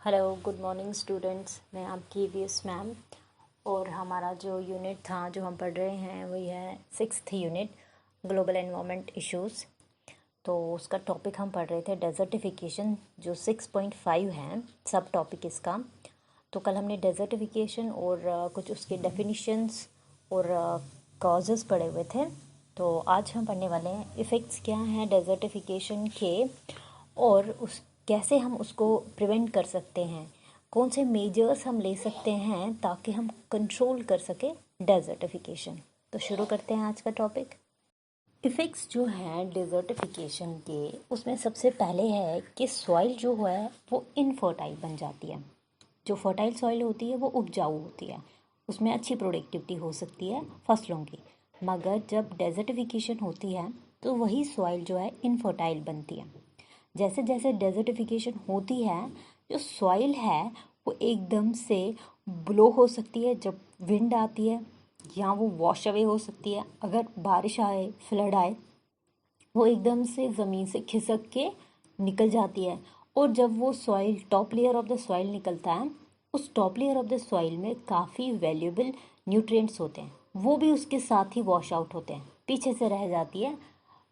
Hello good morning students. मैं आपकी VS ma'am. और हमारा जो यूनिट था जो हम पढ़ रहे हैं वही है 6th unit global environment issues. तो उसका टॉपिक हम पढ़ रहे थे डेजर्टिफिकेशन जो 6.5 है सब टॉपिक इसका। तो कल हमने डेजर्टिफिकेशन और कुछ उसके डेफिनिशंस और कॉजेज़ पढ़े हुए थे। तो आज हम पढ़ने वाले हैं इफ़ेक्ट्स क्या हैं डेजर्टिफिकेशन के और उस कैसे हम उसको प्रिवेंट कर सकते हैं, कौन से मेजर्स हम ले सकते हैं ताकि हम कंट्रोल कर सकें डेजर्टिफिकेशन। तो शुरू करते हैं आज का टॉपिक। इफ़ेक्ट्स जो हैं डेजर्टिफिकेशन के उसमें सबसे पहले है कि सॉइल जो है वो इनफर्टाइल बन जाती है। जो फर्टाइल सॉइल होती है वो उपजाऊ होती है, उसमें अच्छी प्रोडक्टिविटी हो सकती है फसलों की। मगर जब डेजर्टिफिकेशन होती है तो वही सॉइल जो है इनफर्टाइल बनती है। जैसे जैसे डेजर्टिफिकेशन होती है जो सॉइल है वो एकदम से ब्लो हो सकती है जब विंड आती है, या वो वॉश अवे हो सकती है अगर बारिश आए, फ्लड आए, वो एकदम से ज़मीन से खिसक के निकल जाती है। और जब वो soil top layer of the soil निकलता है, उस top layer of the soil में काफ़ी वैल्यूएबल न्यूट्रिएंट्स होते हैं, वो भी उसके साथ ही वॉश आउट होते हैं। पीछे से रह जाती है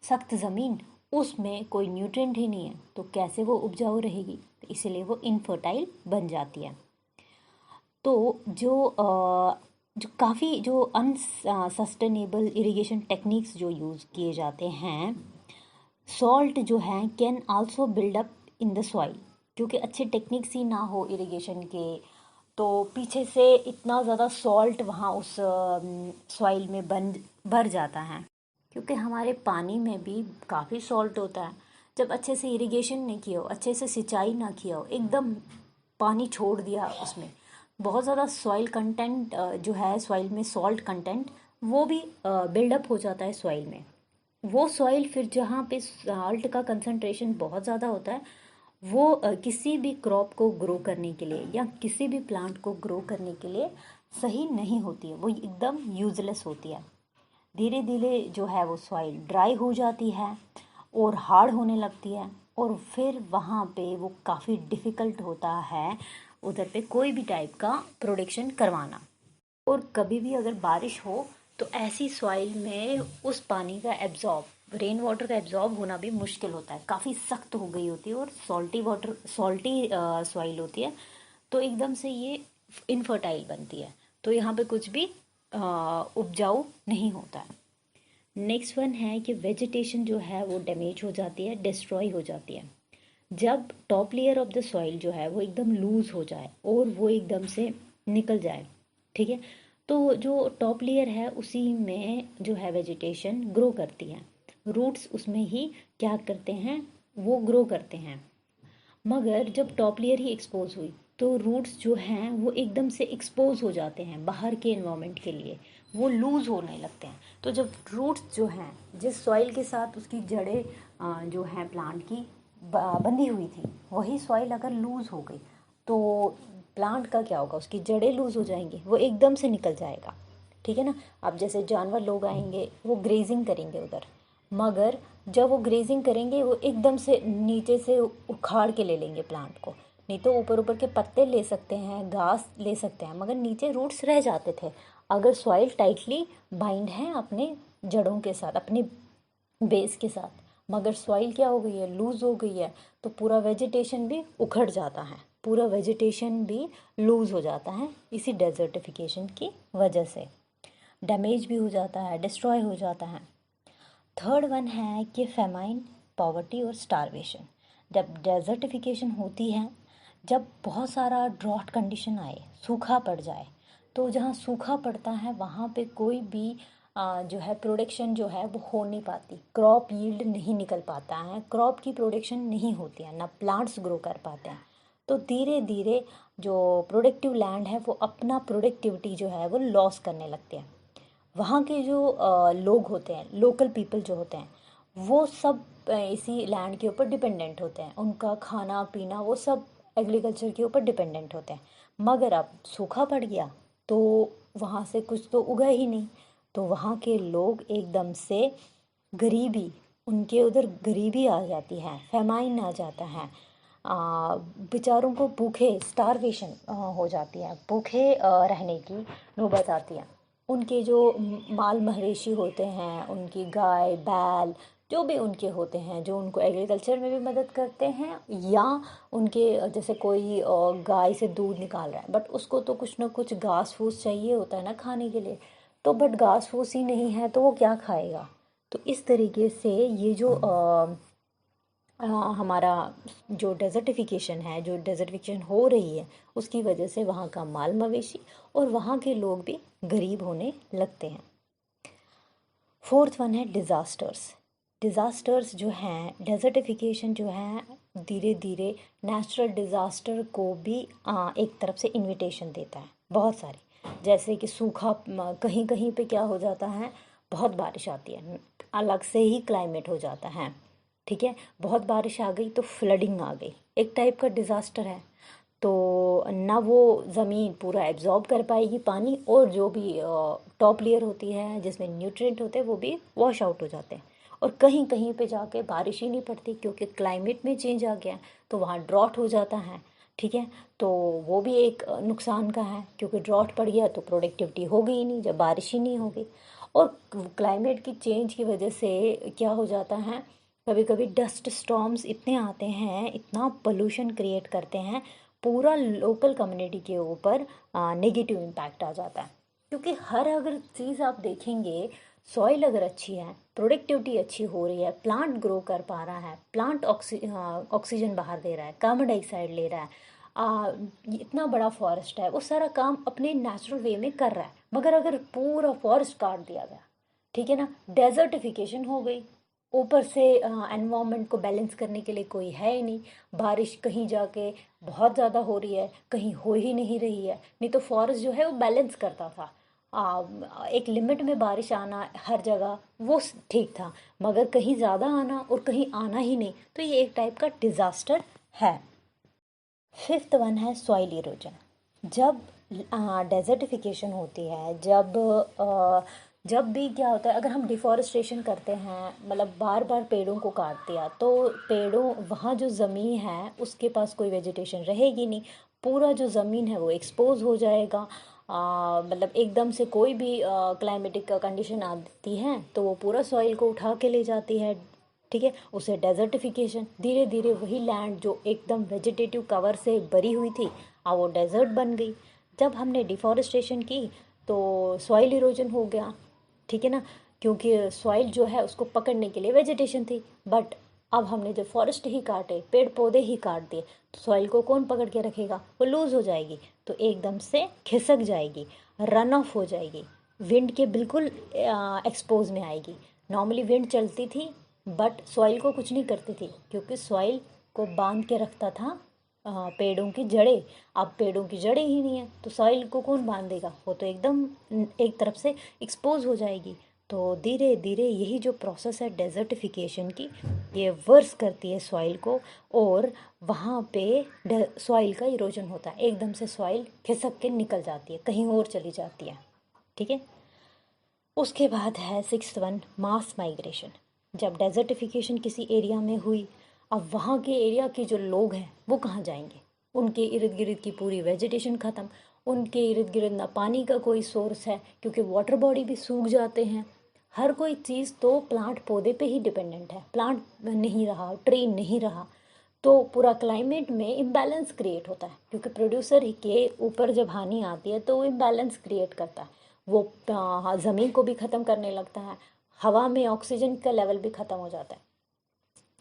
सख्त ज़मीन, उसमें कोई न्यूट्रिएंट ही नहीं है, तो कैसे वो उपजाऊ रहेगी। तो इसीलिए वो इनफर्टाइल बन जाती है। तो जो काफ़ी जो अनसस्टेनेबल इरिगेशन टेक्निक्स जो यूज़ किए जाते हैं, सॉल्ट जो है can also build up in the soil, क्योंकि अच्छे टेक्निक्स ही ना हो इरिगेशन के तो पीछे से इतना ज़्यादा सॉल्ट वहाँ उस सॉइल में बन भर जाता है, क्योंकि हमारे पानी में भी काफ़ी सॉल्ट होता है। जब अच्छे से इरिगेशन नहीं किया हो, अच्छे से सिंचाई ना किया हो, एकदम पानी छोड़ दिया, उसमें बहुत ज़्यादा सॉइल कंटेंट जो है सॉइल में सॉल्ट कंटेंट वो भी बिल्डअप हो जाता है सॉइल में। वो सॉइल फिर जहाँ पे साल्ट का कंसंट्रेशन बहुत ज़्यादा होता है वो किसी भी क्रॉप को ग्रो करने के लिए या किसी भी प्लांट को ग्रो करने के लिए सही नहीं होती है, वो एकदम यूजलेस होती है। धीरे धीरे जो है वो सॉइल ड्राई हो जाती है और हार्ड होने लगती है, और फिर वहाँ पे वो काफ़ी डिफ़िकल्ट होता है उधर पे कोई भी टाइप का प्रोडक्शन करवाना। और कभी भी अगर बारिश हो तो ऐसी सॉइल में उस पानी का एब्जॉर्ब, रेन वाटर का एब्जॉर्ब होना भी मुश्किल होता है, काफ़ी सख्त हो गई होती है और सॉल्टी सॉइल होती है, तो एकदम से ये इनफर्टाइल बनती है। तो यहाँ पे कुछ भी उपजाऊ नहीं होता है। नेक्स्ट वन है कि वेजिटेशन जो है वो डैमेज हो जाती है, डिस्ट्रॉय हो जाती है। जब top layer of the soil जो है वो एकदम लूज हो जाए और वो एकदम से निकल जाए, ठीक है, तो जो टॉप लेयर है उसी में जो है वेजिटेशन ग्रो करती है, रूट्स उसमें ही क्या करते हैं, वो ग्रो करते हैं। मगर जब टॉप लेयर ही एक्सपोज हुई तो रूट्स जो हैं वो एकदम से एक्सपोज हो जाते हैं बाहर के एनवायरनमेंट के लिए, वो लूज होने लगते हैं। तो जब रूट्स जो हैं जिस सॉइल के साथ उसकी जड़ें जो हैं प्लांट की बंधी हुई थी, वही सॉइल अगर लूज हो गई तो प्लांट का क्या होगा, उसकी जड़ें लूज हो जाएंगी, वो एकदम से निकल जाएगा। ठीक है ना। अब जैसे जानवर लोग आएंगे वो ग्रेजिंग करेंगे उधर, मगर जब वो ग्रेजिंग करेंगे वो एकदम से नीचे से उखाड़ के ले लेंगे प्लांट को। नहीं तो ऊपर ऊपर के पत्ते ले सकते हैं, घास ले सकते हैं, मगर नीचे रूट्स रह जाते थे अगर सॉइल टाइटली बाइंड है अपने जड़ों के साथ, अपने बेस के साथ। मगर सॉइल क्या हो गई है, लूज हो गई है, तो पूरा वेजिटेशन भी उखड़ जाता है, पूरा वेजिटेशन भी लूज हो जाता है इसी डेजर्टिफिकेशन की वजह से, डैमेज भी हो जाता है, डिस्ट्रॉय हो जाता है। थर्ड वन है कि फेमाइन, पॉवर्टी और स्टारवेशन। जब डेजर्टिफिकेशन होती है, जब बहुत सारा ड्रॉट कंडीशन आए, सूखा पड़ जाए, तो जहाँ सूखा पड़ता है वहाँ पे कोई भी जो है प्रोडक्शन जो है वो हो नहीं पाती, क्रॉप यील्ड नहीं निकल पाता है, क्रॉप की प्रोडक्शन नहीं होती है, ना प्लांट्स ग्रो कर पाते हैं। तो धीरे धीरे जो प्रोडक्टिव लैंड है वो अपना प्रोडक्टिविटी जो है वो लॉस करने लगते हैं। वहाँ के जो लोग होते हैं, लोकल पीपल जो होते हैं, वो सब इसी लैंड के ऊपर डिपेंडेंट होते हैं, उनका खाना पीना वो सब एग्रीकल्चर के ऊपर डिपेंडेंट होते हैं। मगर अब सूखा पड़ गया तो वहाँ से कुछ तो उगा ही नहीं, तो वहाँ के लोग एकदम से गरीबी, उनके उधर गरीबी आ जाती है, फेमाइन आ जाता है, बेचारों को भूखे स्टारवेशन हो जाती है, भूखे रहने की नौबत आती है। उनके जो माल मवेशी होते हैं, उनकी गाय बैल जो भी उनके होते हैं, जो उनको एग्रीकल्चर में भी मदद करते हैं, या उनके जैसे कोई गाय से दूध निकाल रहा है, बट उसको तो कुछ ना कुछ घास फूस चाहिए होता है ना खाने के लिए। तो बट घास फूस ही नहीं है तो वो क्या खाएगा। तो इस तरीके से ये जो हमारा जो डेजर्टिफिकेशन है, जो डेजर्टिफिकेशन हो रही है, उसकी वजह से वहाँ का माल मवेशी और वहाँ के लोग भी गरीब होने लगते हैं। फोर्थ वन है डिज़ास्टर्स। डिज़ास्टर्स जो हैं, डेजर्टिफिकेशन जो है धीरे धीरे नेचुरल डिज़ास्टर को भी एक तरफ से इनविटेशन देता है बहुत सारे। जैसे कि सूखा, कहीं कहीं पे क्या हो जाता है, बहुत बारिश आती है, अलग से ही क्लाइमेट हो जाता है, ठीक है। बहुत बारिश आ गई तो फ्लडिंग आ गई, एक टाइप का डिज़ास्टर है। तो ना वो ज़मीन पूरा एब्जॉर्ब कर पाएगी पानी, और जो भी टॉप लेयर होती है जिसमें न्यूट्रिएंट होते हैं वो भी वॉश आउट हो जाते हैं। और कहीं कहीं पे जाके बारिश ही नहीं पड़ती क्योंकि क्लाइमेट में चेंज आ गया, तो वहाँ ड्रॉट हो जाता है, ठीक है। तो वो भी एक नुकसान का है, क्योंकि ड्रॉट पड़ गया तो प्रोडक्टिविटी होगी ही नहीं जब बारिश ही नहीं होगी। और क्लाइमेट की चेंज की वजह से क्या हो जाता है, कभी कभी डस्ट स्टॉर्म्स इतने आते हैं, इतना पोल्यूशन क्रिएट करते हैं, पूरा लोकल कम्युनिटी के ऊपर नेगेटिव इम्पैक्ट आ जाता है। क्योंकि हर अगर चीज़ आप देखेंगे, सॉइल अगर अच्छी है, प्रोडक्टिविटी अच्छी हो रही है, प्लांट ग्रो कर पा रहा है, प्लांट ऑक्सीजन बाहर दे रहा है, कार्बन डाइऑक्साइड ले रहा है, इतना बड़ा फॉरेस्ट है, वो सारा काम अपने नेचुरल वे में कर रहा है। मगर अगर पूरा फॉरेस्ट काट दिया गया, ठीक है ना, डेजर्टिफिकेशन हो गई, ऊपर से एनवायरनमेंट को बैलेंस करने के लिए कोई है ही नहीं, बारिश कहीं जाके बहुत ज़्यादा हो रही है, कहीं हो ही नहीं रही है। नहीं तो फॉरेस्ट जो है वो बैलेंस करता था, एक लिमिट में बारिश आना हर जगह वो ठीक था, मगर कहीं ज़्यादा आना और कहीं आना ही नहीं, तो ये एक टाइप का डिज़ास्टर है। फिफ्थ वन है सॉइल इरोजन। जब डेजर्टिफिकेशन होती है, जब भी क्या होता है, अगर हम डिफॉरेस्टेशन करते हैं, मतलब बार बार पेड़ों को काट दिया, तो पेड़ों वहाँ जो ज़मीन है उसके पास कोई वेजिटेशन रहेगी नहीं, पूरा जो ज़मीन है वो एक्सपोज हो जाएगा। मतलब एकदम से कोई भी क्लाइमेटिक कंडीशन आती है तो वो पूरा सॉइल को उठा के ले जाती है, ठीक है। उसे डेजर्टिफिकेशन, धीरे धीरे वही लैंड जो एकदम वेजिटेटिव कवर से भरी हुई थी, वो डेजर्ट बन गई। जब हमने डिफॉरेस्टेशन की तो सॉइल इरोजन हो गया, ठीक है ना, क्योंकि सॉइल जो है उसको पकड़ने के लिए वेजिटेशन थी। बट अब हमने जब फॉरेस्ट ही काटे, पेड़ पौधे ही काट दिए, तो सॉइल को कौन पकड़ के रखेगा, वो लूज हो जाएगी, तो एकदम से खिसक जाएगी, रन ऑफ हो जाएगी, विंड के बिल्कुल एक्सपोज में आएगी। नॉर्मली विंड चलती थी बट सॉइल को कुछ नहीं करती थी, क्योंकि सॉइल को बांध के रखता था पेड़ों की जड़ें। अब पेड़ों की जड़ें ही नहीं है तो सॉइल को कौन बांधेगा, वो तो एकदम एक तरफ से एक्सपोज हो जाएगी। तो धीरे धीरे यही जो प्रोसेस है डेजर्टिफिकेशन की, ये वर्स करती है सॉइल को, और वहाँ पे सॉइल का इरोजन होता है, एकदम से सॉइल खिसक के निकल जाती है, कहीं और चली जाती है, ठीक है। उसके बाद है सिक्स्थ वन, मास माइग्रेशन। जब डेजर्टिफिकेशन किसी एरिया में हुई, अब वहाँ के एरिया के जो लोग हैं वो कहाँ जाएंगे, उनके इर्द गिर्द की पूरी वेजिटेशन ख़त्म, उनके इर्द गिर्द ना पानी का कोई सोर्स है, क्योंकि वाटर बॉडी भी सूख जाते हैं। हर कोई चीज़ तो प्लांट पौधे पे ही डिपेंडेंट है, प्लांट नहीं रहा, ट्री नहीं रहा, तो पूरा क्लाइमेट में इम्बैलेंस क्रिएट होता है, क्योंकि प्रोड्यूसर के ऊपर जब हानि आती है तो वो इम्बैलेंस क्रिएट करता है, वो ज़मीन को भी ख़त्म करने लगता है, हवा में ऑक्सीजन का लेवल भी ख़त्म हो जाता है।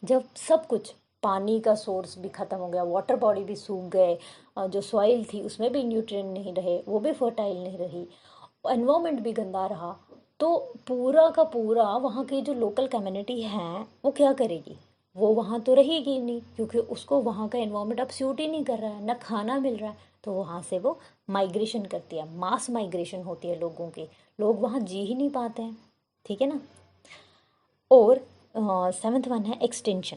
जब सब कुछ, पानी का सोर्स भी ख़त्म हो गया, वाटर बॉडी भी सूख गए, जो सॉइल थी उसमें भी न्यूट्रिएंट नहीं रहे, वो भी फर्टाइल नहीं रही, एनवायरनमेंट भी गंदा रहा, तो पूरा का पूरा वहाँ की जो लोकल कम्युनिटी है वो क्या करेगी, वो वहाँ तो रहेगी नहीं, क्योंकि उसको वहाँ का एनवायरनमेंट अब सूट ही नहीं कर रहा है, ना खाना मिल रहा है, तो वहाँ से वो माइग्रेशन करती है, मास माइग्रेशन होती है लोगों की, लोग वहाँ जी ही नहीं पाते हैं, ठीक है ना। और सेवन्थ वन है एक्सटेंशन।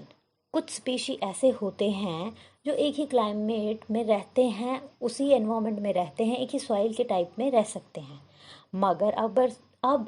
कुछ स्पीशी ऐसे होते हैं जो एक ही क्लाइमेट में रहते हैं, उसी एनवायरनमेंट में रहते हैं, एक ही सॉइल के टाइप में रह सकते हैं, मगर अब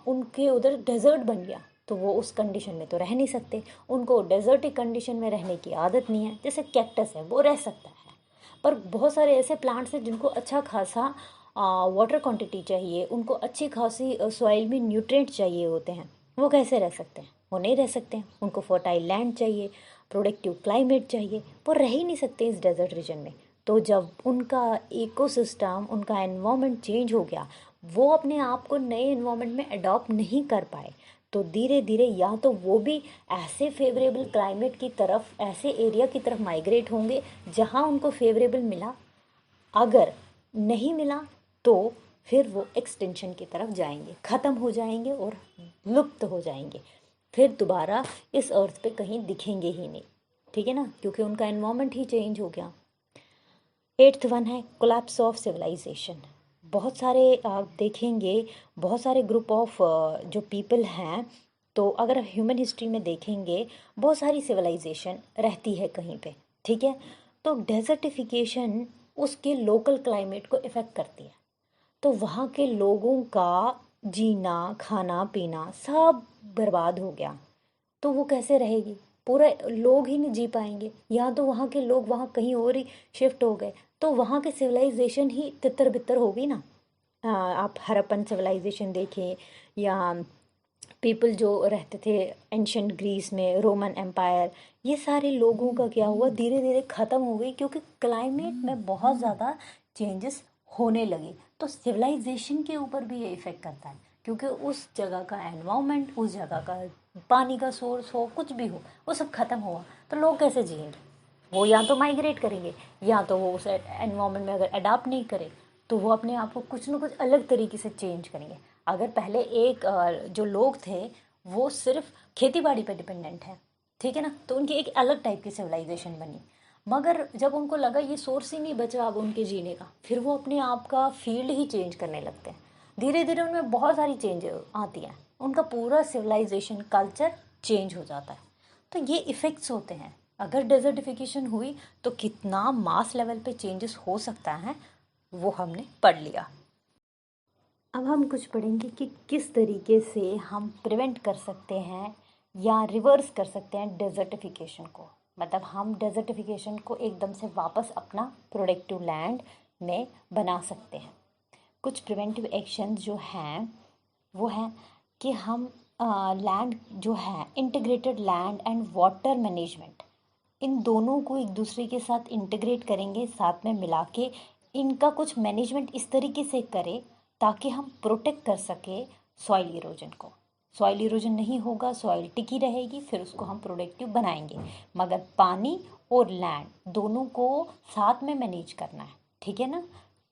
उनके उधर डेजर्ट बन गया, तो वो उस कंडीशन में तो रह नहीं सकते, उनको डेजर्टिक कंडीशन में रहने की आदत नहीं है। जैसे कैक्टस है, वो रह सकता है, पर बहुत सारे ऐसे प्लांट्स हैं जिनको अच्छा खासा वाटर क्वांटिटी चाहिए, उनको अच्छी खासी सॉइल में न्यूट्रिएंट चाहिए होते हैं, वो कैसे रह सकते हैं? वो नहीं रह सकते हैं। उनको फर्टाइल लैंड चाहिए, प्रोडक्टिव क्लाइमेट चाहिए, वो रह ही नहीं सकते इस डेजर्ट रीजन में। तो जब उनका इकोसिस्टम, उनका एनवायरनमेंट चेंज हो गया, वो अपने आप को नए एनवायरनमेंट में अडॉप्ट नहीं कर पाए, तो धीरे धीरे या तो वो भी ऐसे फेवरेबल क्लाइमेट की तरफ, ऐसे एरिया की तरफ माइग्रेट होंगे जहाँ उनको फेवरेबल मिला। अगर नहीं मिला तो फिर वो एक्सटेंशन की तरफ जाएंगे, ख़त्म हो जाएंगे और लुप्त हो जाएंगे, फिर दोबारा इस अर्थ पे कहीं दिखेंगे ही नहीं। ठीक है ना, क्योंकि उनका एनवायरनमेंट ही चेंज हो गया। 8th वन है कोलैप्स ऑफ सिविलाइजेशन। बहुत सारे आप देखेंगे, बहुत सारे ग्रुप ऑफ जो पीपल हैं, तो अगर ह्यूमन हिस्ट्री में देखेंगे बहुत सारी सिविलाइजेशन रहती है कहीं पे। ठीक है, तो डेजर्टिफिकेशन उसके लोकल क्लाइमेट को इफ़ेक्ट करती है, तो वहाँ के लोगों का जीना, खाना पीना सब बर्बाद हो गया, तो वो कैसे रहेगी? पूरा लोग ही नहीं जी पाएंगे, या तो वहाँ के लोग वहाँ कहीं और ही शिफ्ट हो गए, तो वहाँ की सिविलाइजेशन ही तितर बितर होगी ना। आप हड़प्पन सिविलाइजेशन देखें, या पीपल जो रहते थे एंशंट ग्रीस में, रोमन एम्पायर, ये सारे लोगों का क्या हुआ, धीरे धीरे ख़त्म हो गई, क्योंकि क्लाइमेट में बहुत ज़्यादा चेंजेस होने लगे। तो सिविलाइजेशन के ऊपर भी ये इफ़ेक्ट करता है, क्योंकि उस जगह का एनवायरनमेंट, उस जगह का पानी का सोर्स हो, कुछ भी हो, वो सब ख़त्म हुआ, तो लोग कैसे जिएंगे? वो या तो माइग्रेट करेंगे, या तो वो उस एनवायरनमेंट में अगर अडाप्ट नहीं करे तो वो अपने आप को कुछ ना कुछ अलग तरीके से चेंज करेंगे। अगर पहले एक जो लोग थे वो सिर्फ खेती बाड़ी पे डिपेंडेंट है, ठीक है ना, तो उनकी एक अलग टाइप की सिविलाइजेशन बनी। मगर जब उनको लगा ये सोर्स ही नहीं बचा अब उनके जीने का, फिर वो अपने आप का फील्ड ही चेंज करने लगते हैं। धीरे धीरे उनमें बहुत सारी चेंज आती हैं, उनका पूरा सिविलाइजेशन कल्चर चेंज हो जाता है। तो ये इफ़ेक्ट्स होते हैं। अगर डेजर्टिफिकेशन हुई तो कितना मास लेवल पे चेंजेस हो सकता है, वो हमने पढ़ लिया। अब हम कुछ पढ़ेंगे कि किस तरीके से हम प्रिवेंट कर सकते हैं या रिवर्स कर सकते हैं डेजर्टिफिकेशन को। मतलब हम डेजर्टिफिकेशन को एकदम से वापस अपना प्रोडक्टिव लैंड में बना सकते हैं। कुछ प्रिवेंटिव एक्शन जो हैं वो हैं कि हम लैंड जो है, integrated land and water management, इन दोनों को एक दूसरे के साथ इंटीग्रेट करेंगे, साथ में मिला के इनका कुछ मैनेजमेंट इस तरीके से करें ताकि हम प्रोटेक्ट कर सके सॉइल इरोजन को। सॉइल इरोजन नहीं होगा, सॉइल टिकी रहेगी, फिर उसको हम प्रोडक्टिव बनाएंगे, मगर पानी और लैंड दोनों को साथ में मैनेज करना है। ठीक है ना,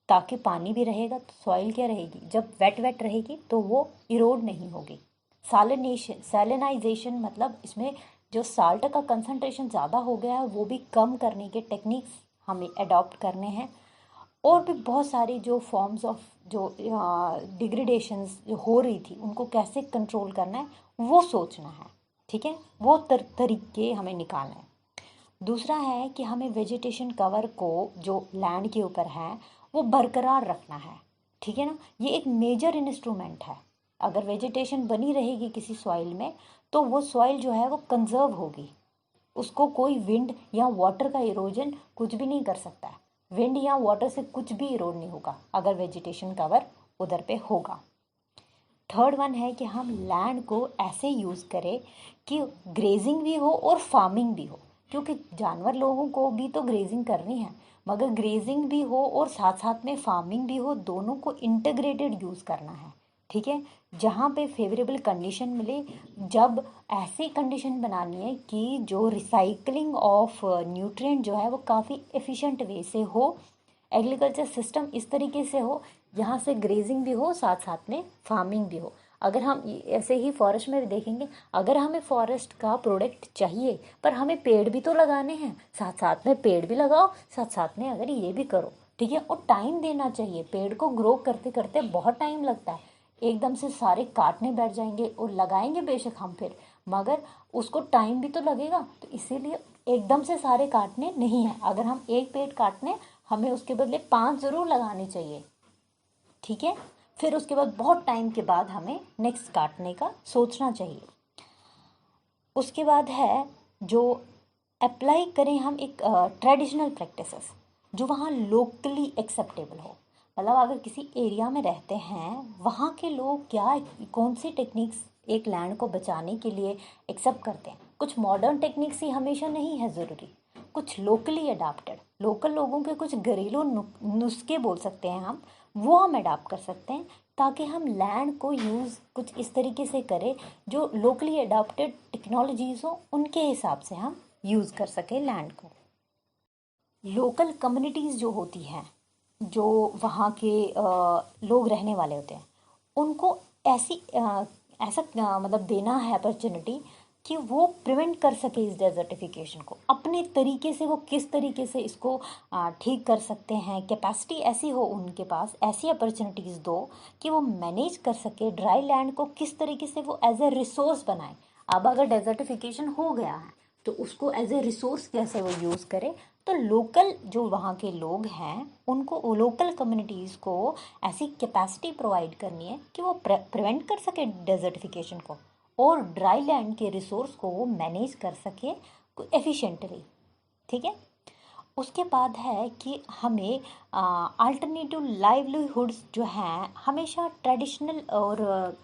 ताकि पानी भी रहेगा तो सॉइल क्या रहेगी, जब वेट वेट रहेगी तो वो इरोड नहीं होगी। सैलिनाइजेशन मतलब इसमें जो साल्ट का कंसंट्रेशन ज़्यादा हो गया है वो भी कम करने के टेक्निक्स हमें अडॉप्ट करने हैं। और भी बहुत सारी जो फॉर्म्स ऑफ जो डिग्रेडेशंस जो हो रही थी उनको कैसे कंट्रोल करना है वो सोचना है। ठीक है, वो तरीके हमें निकालना है। दूसरा है कि हमें वेजिटेशन कवर को जो लैंड के ऊपर है वो बरकरार रखना है। ठीक है ना, ये एक मेजर इंस्ट्रूमेंट है। अगर वेजिटेशन बनी रहेगी किसी सॉइल में तो वो सॉइल जो है वो कंजर्व होगी, उसको कोई विंड या वाटर का इरोजन कुछ भी नहीं कर सकता है। विंड या वाटर से कुछ भी इरोड नहीं होगा अगर वेजिटेशन कवर उधर पे होगा। थर्ड वन है कि हम लैंड को ऐसे यूज़ करें कि ग्रेजिंग भी हो और फार्मिंग भी हो, क्योंकि जानवर लोगों को भी तो ग्रेजिंग करनी है, मगर ग्रेजिंग भी हो और साथ साथ में फार्मिंग भी हो, दोनों को इंटीग्रेटेड यूज़ करना है। ठीक है, जहाँ पे फेवरेबल कंडीशन मिले, जब ऐसी कंडीशन बनानी है कि जो रिसाइकलिंग ऑफ न्यूट्रिएंट जो है वो काफ़ी एफिशिएंट वे से हो, एग्रीकल्चर सिस्टम इस तरीके से हो यहाँ से ग्रेजिंग भी हो, साथ साथ में फार्मिंग भी हो। अगर हम ऐसे ही फॉरेस्ट में भी देखेंगे, अगर हमें फॉरेस्ट का प्रोडक्ट चाहिए पर हमें पेड़ भी तो लगाने हैं, साथ साथ में पेड़ भी लगाओ, साथ साथ में अगर ये भी करो। ठीक है, और टाइम देना चाहिए, पेड़ को ग्रो करते करते बहुत टाइम लगता है। एकदम से सारे काटने बैठ जाएंगे और लगाएंगे बेशक हम फिर, मगर उसको टाइम भी तो लगेगा, तो इसीलिए एकदम से सारे काटने नहीं है। अगर हम एक पेड़ काटने, हमें उसके बदले 5 ज़रूर लगाने चाहिए। ठीक है, फिर उसके बाद बहुत टाइम के बाद हमें नेक्स्ट काटने का सोचना चाहिए। उसके बाद है जो अप्लाई करें हम एक ट्रेडिशनल प्रैक्टिसेस जो वहाँ लोकली एक्सेप्टेबल हो। मतलब अगर किसी एरिया में रहते हैं, वहाँ के लोग क्या कौन सी टेक्निक्स एक लैंड को बचाने के लिए एक्सेप्ट करते हैं। कुछ मॉडर्न टेक्निक्स ही हमेशा नहीं है ज़रूरी, कुछ लोकली अडाप्टेड, लोकल लोगों के कुछ घरेलू नुस्खे बोल सकते हैं वो हम अडाप्ट कर सकते हैं, ताकि हम लैंड को यूज़ कुछ इस तरीके से करें जो लोकली अडाप्टेड टेक्नोलॉजीज़ हो, उनके हिसाब से हम यूज़ कर सकें लैंड को। लोकल कम्युनिटीज़ जो होती हैं, जो वहाँ के लोग रहने वाले होते हैं, उनको ऐसा मतलब देना है अपॉर्चुनिटी कि वो प्रिवेंट कर सके इस डेजर्टिफिकेशन को अपने तरीके से। वो किस तरीके से इसको ठीक कर सकते हैं, कैपेसिटी ऐसी हो उनके पास, ऐसी अपॉर्चुनिटीज़ दो कि वो मैनेज कर सके ड्राई लैंड को, किस तरीके से वो एज ए रिसोर्स बनाए। अब अगर डेजर्टिफिकेशन हो गया है तो उसको एज ए रिसोर्स कैसे वो यूज़ करे। तो लोकल जो वहाँ के लोग हैं उनको, लोकल कम्युनिटीज़ को ऐसी कैपेसिटी प्रोवाइड करनी है कि वो प्रिवेंट कर सके डेजर्टिफिकेशन को और ड्राई लैंड के रिसोर्स को वो मैनेज कर सके एफिशिएंटली। ठीक है। उसके बाद है कि हमें अल्टरनेटिव लाइवलीहुड्स जो हैं हमेशा ट्रेडिशनल और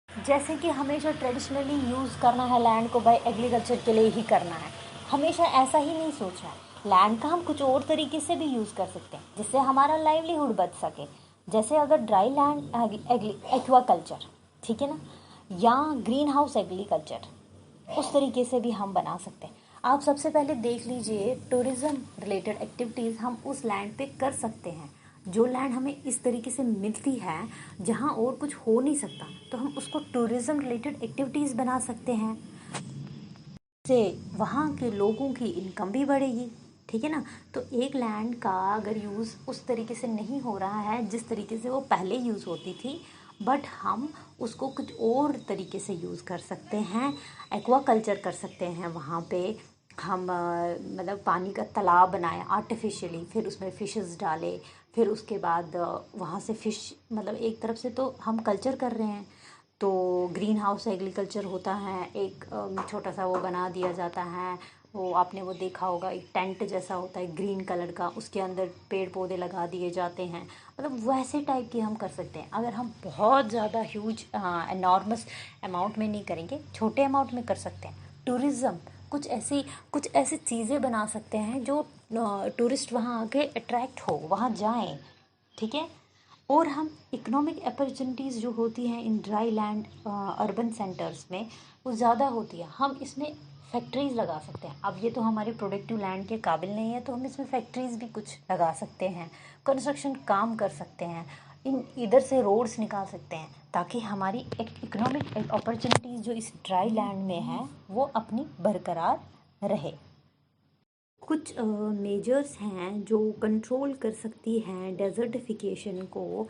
जैसे कि हमेशा ट्रेडिशनली यूज़ करना है लैंड को, बाय एग्रीकल्चर के लिए ही करना है, हमेशा ऐसा ही नहीं सोचना है। लैंड का हम कुछ और तरीके से भी यूज़ कर सकते हैं जिससे हमारा लाइवलीहुड बच सके। जैसे अगर ड्राई लैंड एक्वाकल्चर, ठीक है ना, या ग्रीन हाउस एग्रीकल्चर, उस तरीके से भी हम बना सकते हैं। आप सबसे पहले देख लीजिए, टूरिज़्म रिलेटेड एक्टिविटीज़ हम उस लैंड पे कर सकते हैं। जो लैंड हमें इस तरीके से मिलती है जहाँ और कुछ हो नहीं सकता, तो हम उसको टूरिज़्म रिलेटेड एक्टिविटीज़ बना सकते हैं, से वहाँ के लोगों की इनकम भी बढ़ेगी। ठीक है ना। तो एक लैंड का अगर यूज़ उस तरीके से नहीं हो रहा है जिस तरीके से वो पहले यूज़ होती थी, बट हम उसको कुछ और तरीके से यूज़ कर सकते हैं। एक्वाकल्चर कर सकते हैं वहाँ पे हम, मतलब पानी का तालाब बनाए आर्टिफिशियली, फिर उसमें फिशेस डाले, फिर उसके बाद वहाँ से फ़िश, मतलब एक तरफ से तो हम कल्चर कर रहे हैं। तो ग्रीन हाउस एग्रीकल्चर होता है, एक छोटा सा वो बना दिया जाता है, वो आपने वो देखा होगा, एक टेंट जैसा होता है ग्रीन कलर का, उसके अंदर पेड़ पौधे लगा दिए जाते हैं। मतलब वैसे टाइप की हम कर सकते हैं। अगर हम बहुत ज़्यादा ह्यूज एनॉर्मस अमाउंट में नहीं करेंगे, छोटे अमाउंट में कर सकते हैं। टूरिज़्म, कुछ ऐसी चीज़ें बना सकते हैं जो टूरिस्ट वहाँ आके अट्रैक्ट हो, वहाँ जाएं। ठीक है। और हम इकोनॉमिक अपॉर्चुनिटीज़ जो होती हैं in dry land urban centres में, वो ज़्यादा होती है। हम इसमें फैक्ट्रीज़ लगा सकते हैं। अब ये तो हमारे प्रोडक्टिव लैंड के काबिल नहीं है, तो हम इसमें फैक्ट्रीज़ भी कुछ लगा सकते हैं, कंस्ट्रक्शन काम कर सकते हैं, इधर से रोड्स निकाल सकते हैं, ताकि हमारी एक इकोनॉमिक अपॉर्चुनिटीज़ जो इस ड्राई लैंड में है वो अपनी बरकरार रहे। कुछ मेजर्स हैं जो कंट्रोल कर सकती हैं डेजर्टिफिकेशन को।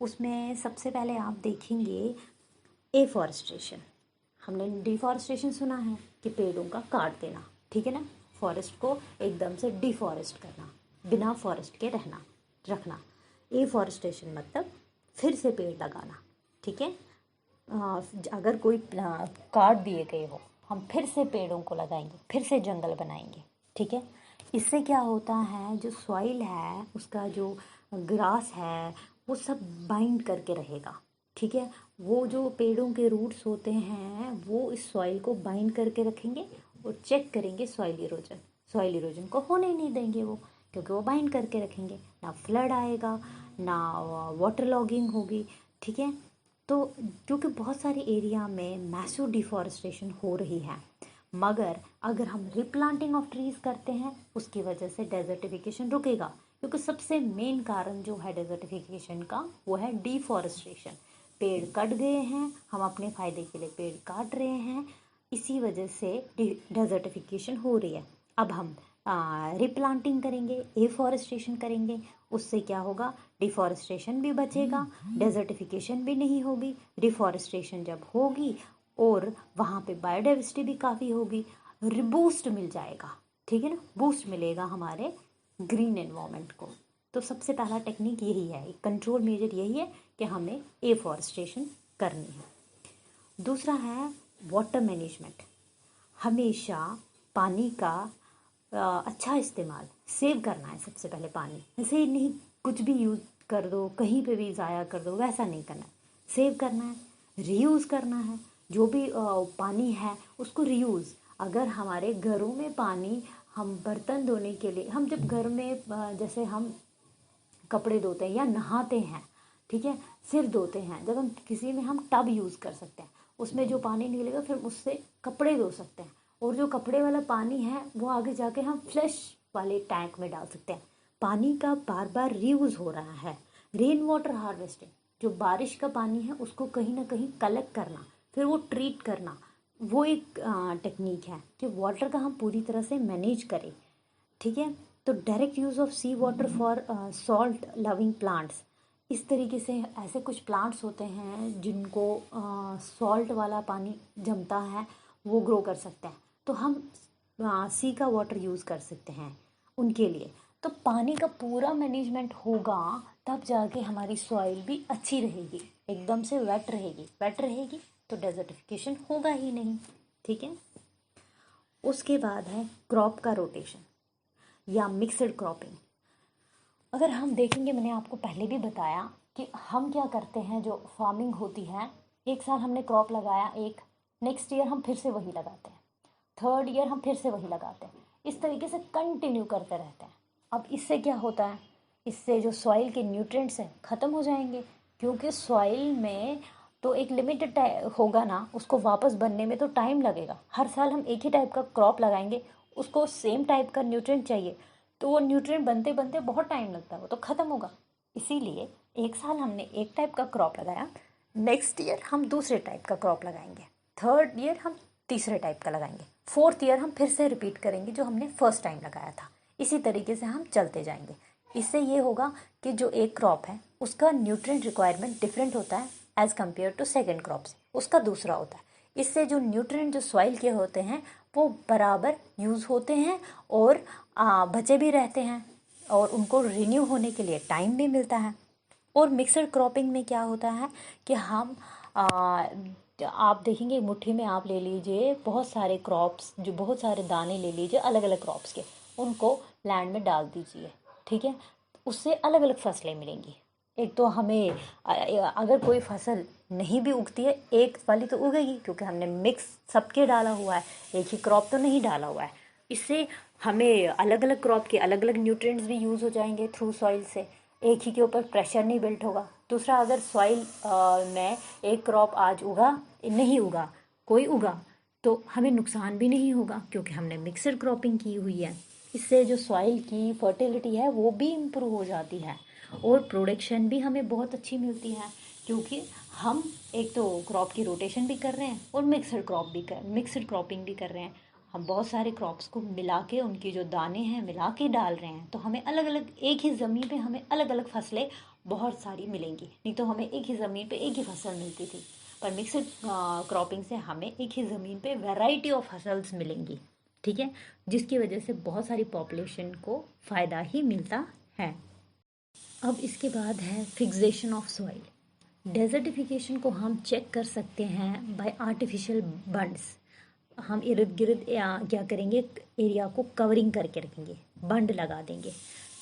उसमें सबसे पहले आप देखेंगे एफॉरेस्टेशन। हमने डिफॉरेस्टेशन सुना है कि पेड़ों का काट देना, ठीक है ना, फॉरेस्ट को एकदम से डिफॉरेस्ट करना, बिना फॉरेस्ट के रखना। एफॉरेस्टेशन मतलब फिर से पेड़ लगाना। ठीक है। अगर कोई काट दिए गए हो, हम फिर से पेड़ों को लगाएंगे, फिर से जंगल बनाएंगे। ठीक है। इससे क्या होता है, जो सॉइल है उसका जो ग्रास है वो सब बाइंड करके रहेगा। ठीक है। वो जो पेड़ों के रूट्स होते हैं वो इस सॉइल को बाइंड करके रखेंगे और चेक करेंगे सॉइल इरोजन को होने ही नहीं देंगे वो, क्योंकि वो बाइंड करके रखेंगे। ना फ्लड आएगा, ना वाटर लॉगिंग होगी। ठीक है। तो क्योंकि बहुत सारे एरिया में मैसिव डिफॉरेस्टेशन हो रही है, मगर अगर हम रिप्लांटिंग ऑफ ट्रीज करते हैं उसकी वजह से डेजर्टिफिकेशन रुकेगा। क्योंकि सबसे मेन कारण जो है डेजर्टिफिकेशन का वो है डिफॉरेस्टेशन। पेड़ कट गए हैं, हम अपने फ़ायदे के लिए पेड़ काट रहे हैं, इसी वजह से डेजर्टिफिकेशन हो रही है। अब हम रिप्लांटिंग करेंगे, एफॉरेस्टेशन करेंगे, उससे क्या होगा, डिफॉरेस्टेशन भी बचेगा, डेजर्टिफिकेशन भी नहीं होगी। डिफॉरेस्टेशन जब होगी और वहाँ पे बायोडाइवर्सिटी भी काफ़ी होगी, बूस्ट मिल जाएगा। ठीक है ना, बूस्ट मिलेगा हमारे ग्रीन एनवायरनमेंट को। तो सबसे पहला टेक्निक यही है, एक कंट्रोल मेजर यही है कि हमें एफॉरेस्टेशन करनी है। दूसरा है वाटर मैनेजमेंट। हमेशा पानी का अच्छा इस्तेमाल, सेव करना है सबसे पहले पानी। ऐसे ही नहीं कुछ भी यूज़ कर दो, कहीं पे भी ज़ाया कर दो, वैसा नहीं करना है। सेव करना है, रीयूज़ करना है। जो भी पानी है उसको रीयूज़। अगर हमारे घरों में पानी, हम बर्तन धोने के लिए, हम जब घर में जैसे हम कपड़े धोते हैं या नहाते हैं, ठीक है, सिर धोते हैं, जब हम किसी में हम टब यूज़ कर सकते हैं, उसमें जो पानी निकलेगा फिर उससे कपड़े धो सकते हैं। और जो कपड़े वाला पानी है वो आगे जाके हम फ्लैश वाले टैंक में डाल सकते हैं। पानी का बार बार रीयूज़ हो रहा है। रेन वाटर हार्वेस्टिंग, जो बारिश का पानी है उसको कहीं ना कहीं कलेक्ट करना, फिर वो ट्रीट करना, वो एक टेक्निक है कि वाटर का हम पूरी तरह से मैनेज करें, ठीक है। तो direct use of sea water for salt loving plants, इस तरीके से ऐसे कुछ प्लांट्स होते हैं जिनको सॉल्ट वाला पानी जमता है, वो ग्रो कर सकते हैं। तो हम सी का वाटर यूज़ कर सकते हैं उनके लिए। तो पानी का पूरा मैनेजमेंट होगा तब जाके हमारी सॉइल भी अच्छी रहेगी। एकदम से वेट रहेगी, वेट रहेगी तो डेजर्टिफिकेशन होगा ही नहीं, ठीक है। उसके बाद है क्रॉप का रोटेशन या मिक्सड क्रॉपिंग। अगर हम देखेंगे, मैंने आपको पहले भी बताया कि हम क्या करते हैं, जो फार्मिंग होती है, एक साल हमने क्रॉप लगाया एक, नेक्स्ट ईयर हम फिर से वही लगाते हैं, थर्ड ईयर हम फिर से वही लगाते हैं, इस तरीके से कंटिन्यू करते रहते हैं। अब इससे क्या होता है, इससे जो सॉइल के न्यूट्रिएंट्स हैं ख़त्म हो जाएंगे, क्योंकि सॉइल में तो एक लिमिटेड होगा ना, उसको वापस बनने में तो टाइम लगेगा। हर साल हम एक ही टाइप का क्रॉप लगाएंगे, उसको सेम टाइप का न्यूट्रिएंट चाहिए, तो वो न्यूट्रिएंट बनते बनते बहुत टाइम लगता है, वो तो ख़त्म होगा। इसीलिए एक साल हमने एक टाइप का क्रॉप लगाया, नेक्स्ट ईयर हम दूसरे टाइप का क्रॉप लगाएंगे, थर्ड ईयर हम तीसरे टाइप का लगाएंगे, फोर्थ ईयर हम फिर से रिपीट करेंगे जो हमने फर्स्ट टाइम लगाया था। इसी तरीके से हम चलते जाएंगे। इससे ये होगा कि जो एक क्रॉप है उसका न्यूट्रिएंट रिक्वायरमेंट डिफरेंट होता है as compare to second crop से, उसका दूसरा होता है। इससे जो न्यूट्रिएंट जो सॉइल के होते हैं वो बराबर यूज़ होते हैं और बचे भी रहते हैं, और उनको रिन्यू होने के लिए टाइम भी मिलता है। और मिक्सड क्रॉपिंग में क्या होता है कि हम आप देखेंगे मुट्ठी में आप ले लीजिए बहुत सारे क्रॉप्स, जो बहुत सारे दाने ले लीजिए अलग अलग क्रॉप्स के, उनको लैंड में डाल दीजिए, ठीक है। उससे अलग अलग फसलें मिलेंगी। एक तो हमें अगर कोई फसल नहीं भी उगती है, एक वाली तो उगेगी क्योंकि हमने मिक्स सबके डाला हुआ है, एक ही क्रॉप तो नहीं डाला हुआ है। इससे हमें अलग अलग क्रॉप के अलग अलग न्यूट्रिएंट्स भी यूज़ हो जाएंगे थ्रू सॉइल से, एक ही के ऊपर प्रेशर नहीं बिल्ट होगा। दूसरा, अगर सॉइल में एक क्रॉप आज उगा, नहीं उगा, कोई उगा, तो हमें नुकसान भी नहीं होगा क्योंकि हमने मिक्सड क्रॉपिंग की हुई है। इससे जो सॉइल की फर्टिलिटी है वो भी इम्प्रूव हो जाती है और प्रोडक्शन भी हमें बहुत अच्छी मिलती है, क्योंकि हम एक तो क्रॉप की रोटेशन भी कर रहे हैं और मिक्सड क्रॉपिंग भी कर रहे हैं। हम बहुत सारे क्रॉप्स को मिला के, उनकी जो दाने हैं मिला के डाल रहे हैं, तो हमें अलग अलग, एक ही ज़मीन पे हमें अलग अलग फसलें बहुत सारी मिलेंगी। नहीं तो हमें एक ही ज़मीन पे एक ही फसल मिलती थी, पर मिक्सड क्रॉपिंग से हमें एक ही ज़मीन पे वैरायटी ऑफ फसल्स मिलेंगी, ठीक है, जिसकी वजह से बहुत सारी पॉपुलेशन को फ़ायदा ही मिलता है। अब इसके बाद है फिक्सेशन ऑफ सॉइल। डेजर्टिफिकेशन को हम चेक कर सकते हैं बाय आर्टिफिशियल बंड्स। हम इर्द गिर्द क्या करेंगे, एरिया को कवरिंग करके रखेंगे, बंड लगा देंगे,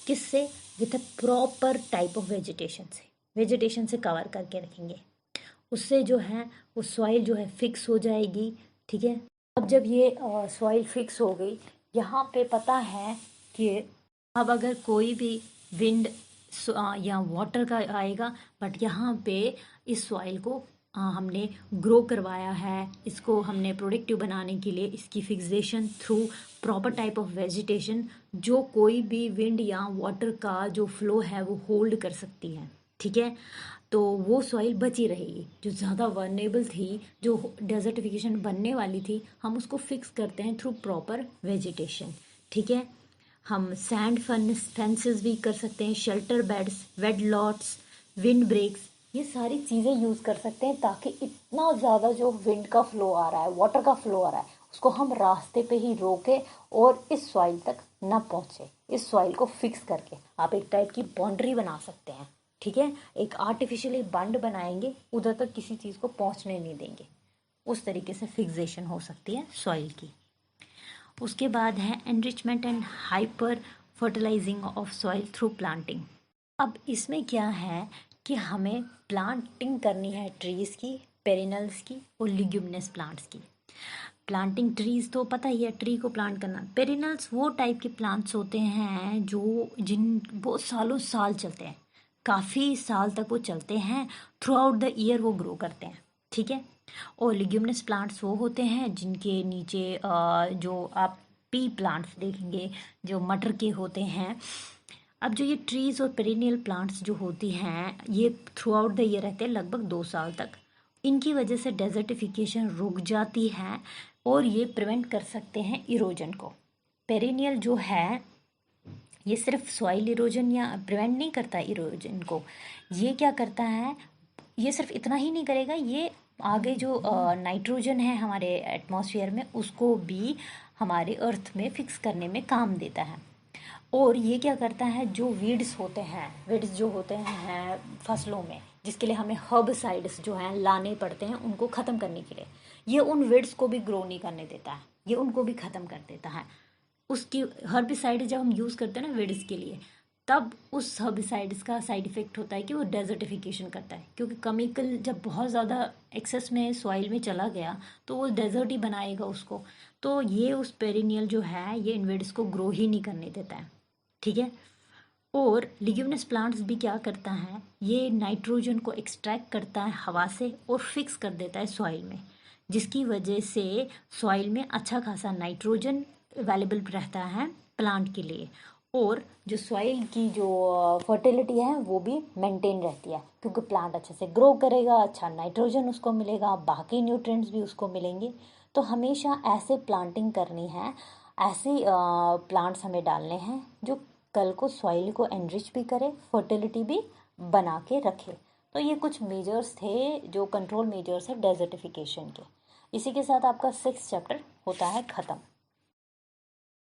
किससे, with a proper type of vegetation से कवर करके रखेंगे। उससे जो है वो सॉइल जो है फिक्स हो जाएगी, ठीक है। अब जब ये सॉइल फिक्स हो गई, यहाँ पे पता है कि अब अगर कोई भी विंड या वाटर का आएगा, बट यहाँ पे इस सॉइल को हमने ग्रो करवाया है, इसको हमने प्रोडक्टिव बनाने के लिए इसकी fixation through proper type of vegetation, जो कोई भी विंड या वाटर का जो फ्लो है वो होल्ड कर सकती है, ठीक है। तो वो सॉइल बची रहेगी। जो ज़्यादा वर्नेबल थी, जो डेजर्टिफिकेशन बनने वाली थी, हम उसको फिक्स करते हैं थ्रू प्रॉपर वेजिटेशन, ठीक है। हम सैंड फेंसेस भी कर सकते हैं, शेल्टर बेड्स, वेड लॉट्स, विंड ब्रेक्स, ये सारी चीज़ें यूज़ कर सकते हैं, ताकि इतना ज़्यादा जो विंड का फ्लो आ रहा है, वाटर का फ्लो आ रहा है, उसको हम रास्ते पे ही रोके और इस सॉइल तक ना पहुँचे। इस सॉइल को फिक्स करके आप एक टाइप की बाउंड्री बना सकते हैं, ठीक है। एक आर्टिफिशियली बंड बनाएंगे, उधर तक किसी चीज़ को पहुँचने नहीं देंगे। उस तरीके से फिक्सेशन हो सकती है सॉइल की। उसके बाद है enrichment and hyper fertilising of soil through planting. अब इसमें क्या है कि हमें प्लांटिंग करनी है ट्रीज़ की, पेरिनल्स की और लिग्यूमिनस प्लांट्स की। प्लांटिंग ट्रीज़ तो पता ही है, ट्री को प्लांट करना। पेरिनल्स वो टाइप के प्लांट्स होते हैं जो बहुत सालों साल चलते हैं, काफ़ी साल तक वो चलते हैं, थ्रू आउट द ईयर वो ग्रो करते हैं, ठीक है। और लिग्यूमिनस प्लांट्स वो होते हैं जिनके नीचे जो आप पी प्लांट्स देखेंगे जो मटर के होते हैं। अब जो ये ट्रीज़ और पेरिनियल प्लांट्स जो होती हैं ये थ्रू आउट द ईयर रहते हैं, लगभग 2 साल तक। इनकी वजह से डेजर्टिफिकेशन रुक जाती है और ये प्रिवेंट कर सकते हैं इरोजन को। पेरिनियल जो है ये सिर्फ सॉइल इरोजन या प्रिवेंट नहीं करता इरोजन को, ये क्या करता है, ये सिर्फ इतना ही नहीं करेगा, ये आगे जो नाइट्रोजन है हमारे एटमॉस्फेयर में उसको भी हमारे अर्थ में फिक्स करने में काम देता है। और ये क्या करता है, जो वीड्स होते हैं, वीड्स जो होते हैं फसलों में जिसके लिए हमें हर्बिसाइड्स जो हैं लाने पड़ते हैं उनको ख़त्म करने के लिए, ये उन वीड्स को भी ग्रो नहीं करने देता है, ये उनको भी ख़त्म कर देता है। उसकी हर्बिसाइड जब हम यूज़ करते हैं ना वीड्स के लिए, तब उस हर्बिसाइड्स का साइड इफ़ेक्ट होता है कि वो डेजर्टिफिकेशन करता है, क्योंकि केमिकल जब बहुत ज़्यादा एक्सेस में सॉइल में चला गया तो वो डेजर्ट ही बनाएगा उसको। तो ये उस पेरिनियल जो है ये इनवेड्स को ग्रो ही नहीं करने देता है, ठीक है। और लिग्यूमिनस प्लांट्स भी क्या करता है, ये नाइट्रोजन को एक्सट्रैक्ट करता है हवा से और फिक्स कर देता है सॉइल में, जिसकी वजह से सॉइल में अच्छा खासा नाइट्रोजन अवेलेबल रहता है प्लांट के लिए। और जो सॉइल की जो फर्टिलिटी है वो भी मेंटेन रहती है, क्योंकि प्लांट अच्छे से ग्रो करेगा, अच्छा नाइट्रोजन उसको मिलेगा, बाकी न्यूट्रिएंट्स भी उसको मिलेंगे। तो हमेशा ऐसे प्लांटिंग करनी है, ऐसे प्लांट्स हमें डालने हैं जो कल को सॉइल को एनरिच भी करे, फर्टिलिटी भी बना के रखे। तो ये कुछ मेजर्स थे जो कंट्रोल मेजर्स है डेजर्टिफिकेशन के। इसी के साथ आपका 6th चैप्टर होता है ख़त्म।